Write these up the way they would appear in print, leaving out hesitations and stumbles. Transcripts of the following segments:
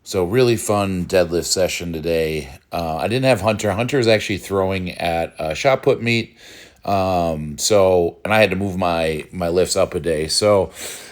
So really fun deadlift session today. I didn't have Hunter. Hunter is actually throwing at shot put meet. And I had to move my lifts up a day. So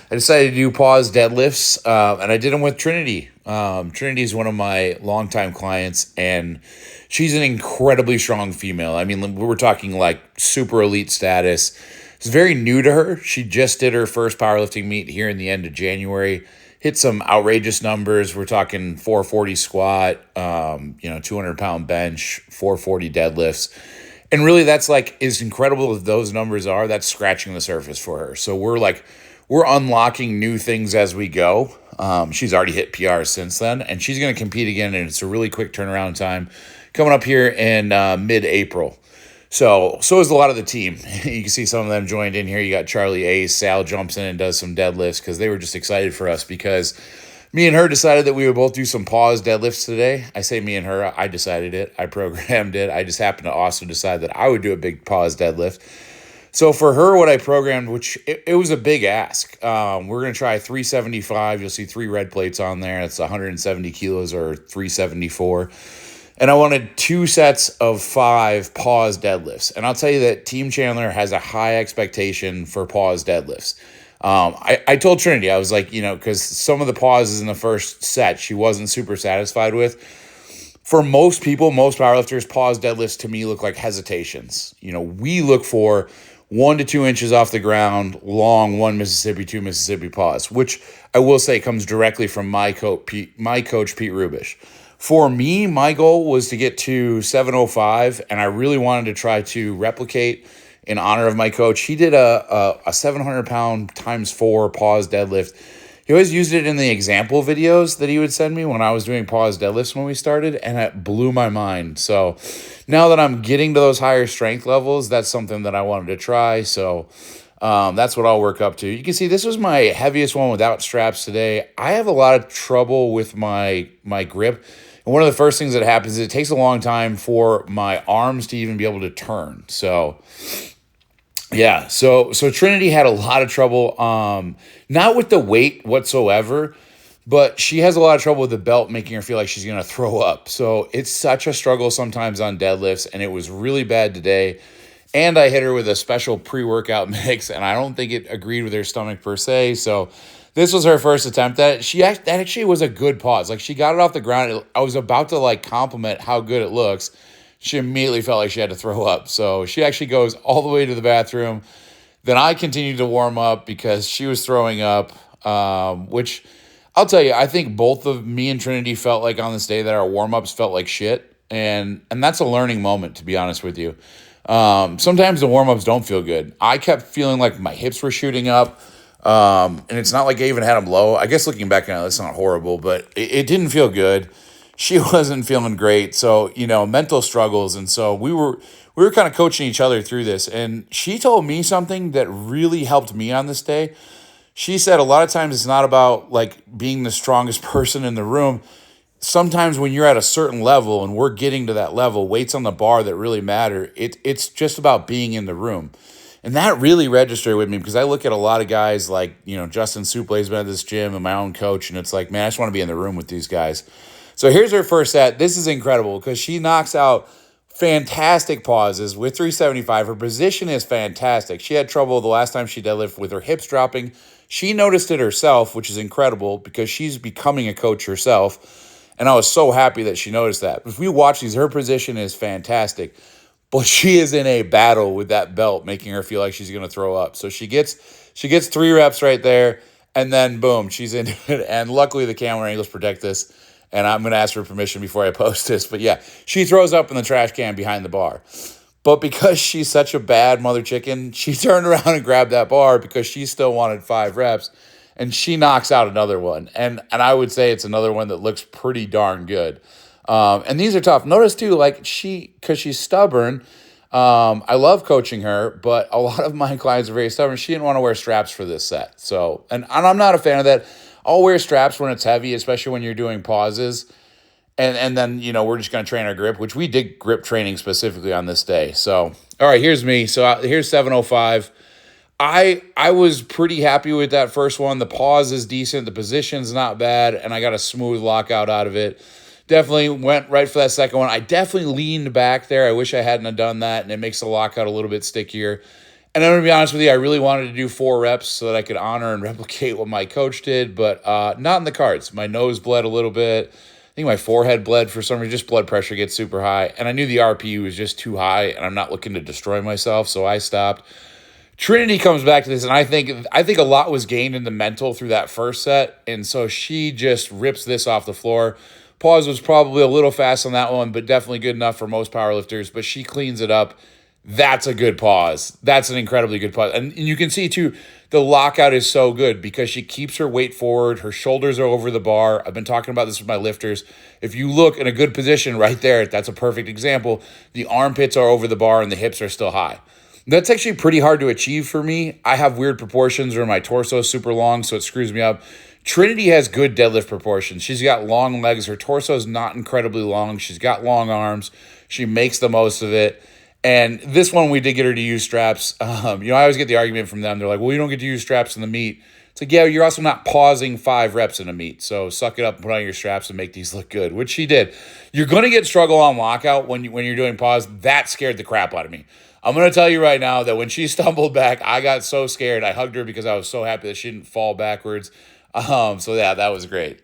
I decided to do pause deadlifts, and I did them with Trinity. Trinity is one of my longtime clients, and she's an incredibly strong female. I mean, we were talking like super elite status. It's very new to her. She just did her first powerlifting meet here in the end of January. Hit some outrageous numbers. We're talking 440 squat, 200-pound bench, 440 deadlifts. And really, that's like, as incredible as those numbers are, that's scratching the surface for her. So we're unlocking new things as we go. She's already hit PRs since then, and she's going to compete again, and it's a really quick turnaround time coming up here in mid-April. So is a lot of the team. You can see some of them joined in here. You got Charlie Ace. Sal jumps in and does some deadlifts because they were just excited for us because me and her decided that we would both do some pause deadlifts today. I say me and her. I decided it. I programmed it. I just happened to also decide that I would do a big pause deadlift. So for her, what I programmed, which it was a big ask. We're going to try 375. You'll see 3 red plates on there. It's 170 kilos or 374. And I wanted 2 sets of 5 pause deadlifts. And I'll tell you that Team Chandler has a high expectation for pause deadlifts. I told Trinity, I was like, because some of the pauses in the first set she wasn't super satisfied with. For most people, most powerlifters, pause deadlifts to me look like hesitations. We look for 1 to 2 inches off the ground, long 1 Mississippi, 2 Mississippi pause, which I will say comes directly from my coach, Pete Rubish. For me, my goal was to get to 705, and I really wanted to try to replicate in honor of my coach. He did a 700-pound times 4 pause deadlift. He always used it in the example videos that he would send me when I was doing pause deadlifts when we started, and it blew my mind. So now that I'm getting to those higher strength levels, that's something that I wanted to try. So that's what I'll work up to. You can see this was my heaviest one without straps today. I have a lot of trouble with my grip. And one of the first things that happens is it takes a long time for my arms to even be able to turn. So yeah, so Trinity had a lot of trouble, not with the weight whatsoever, but she has a lot of trouble with the belt making her feel like she's going to throw up. So it's such a struggle sometimes on deadlifts, and it was really bad today. And I hit her with a special pre-workout mix, and I don't think it agreed with her stomach per se. So this was her first attempt at it. That actually was a good pause. Like, she got it off the ground. I was about to compliment how good it looks. She immediately felt like she had to throw up. So she actually goes all the way to the bathroom. Then I continued to warm up because she was throwing up, which I'll tell you, I think both of me and Trinity felt like on this day that our warm-ups felt like shit. And that's a learning moment, to be honest with you. Sometimes the warm-ups don't feel good. I kept feeling like my hips were shooting up. And it's not like I even had them low. I guess looking back now, it's not horrible, but it didn't feel good. She wasn't feeling great. So, mental struggles. And so we were kind of coaching each other through this. And she told me something that really helped me on this day. She said a lot of times it's not about being the strongest person in the room. Sometimes when you're at a certain level and we're getting to that level, weights on the bar that really matter, it's just about being in the room. And that really registered with me because I look at a lot of guys like, Justin Suple's been at this gym and my own coach, and it's like, man, I just want to be in the room with these guys. So here's her first set. This is incredible because she knocks out fantastic pauses with 375. Her position is fantastic. She had trouble the last time she deadlifted with her hips dropping. She noticed it herself, which is incredible because she's becoming a coach herself. And I was so happy that she noticed that. If we watch these, her position is fantastic. But she is in a battle with that belt, making her feel like she's going to throw up. So she gets 3 reps right there, and then boom, she's into it. And luckily the camera angles protect this, and I'm going to ask for permission before I post this. But yeah, she throws up in the trash can behind the bar. But because she's such a bad mother chicken, she turned around and grabbed that bar because she still wanted 5 reps, and she knocks out another one. And I would say it's another one that looks pretty darn good. And these are tough. Notice too, because she's stubborn, I love coaching her, but a lot of my clients are very stubborn. She didn't want to wear straps for this set. So, and I'm not a fan of that. I'll wear straps when it's heavy, especially when you're doing pauses. And then, we're just going to train our grip, which we did grip training specifically on this day. So, all right, here's me. So here's 705. I was pretty happy with that first one. The pause is decent, the position's not bad, and I got a smooth lockout out of it. Definitely went right for that second one. I definitely leaned back there. I wish I hadn't have done that, and it makes the lockout a little bit stickier. And I'm gonna be honest with you, I really wanted to do 4 reps so that I could honor and replicate what my coach did, but not in the cards. My nose bled a little bit. I think my forehead bled for some reason. Just blood pressure gets super high, and I knew the RPE was just too high, and I'm not looking to destroy myself, so I stopped. Trinity comes back to this, and I think a lot was gained in the mental through that first set, and so she just rips this off the floor. Pause was probably a little fast on that one, but definitely good enough for most powerlifters. But she cleans it up. That's a good pause. That's an incredibly good pause, and you can see too. The lockout is so good because she keeps her weight forward. Her shoulders are over the bar. I've been talking about this with my lifters. If you look in a good position right there, that's a perfect example. The armpits are over the bar and the hips are still high. That's actually pretty hard to achieve for me. I have weird proportions where my torso is super long, so it screws me up. Trinity has good deadlift proportions. She's got long legs. Her torso is not incredibly long. She's got long arms. She makes the most of it. And this one, we did get her to use straps. I always get the argument from them. They're like, well, you don't get to use straps in the meet. It's like, yeah, you're also not pausing 5 reps in a meet. So suck it up and put on your straps and make these look good, which she did. You're going to get struggle on lockout when you're doing pause. That scared the crap out of me. I'm going to tell you right now that when she stumbled back, I got so scared. I hugged her because I was so happy that she didn't fall backwards. So yeah, that was great.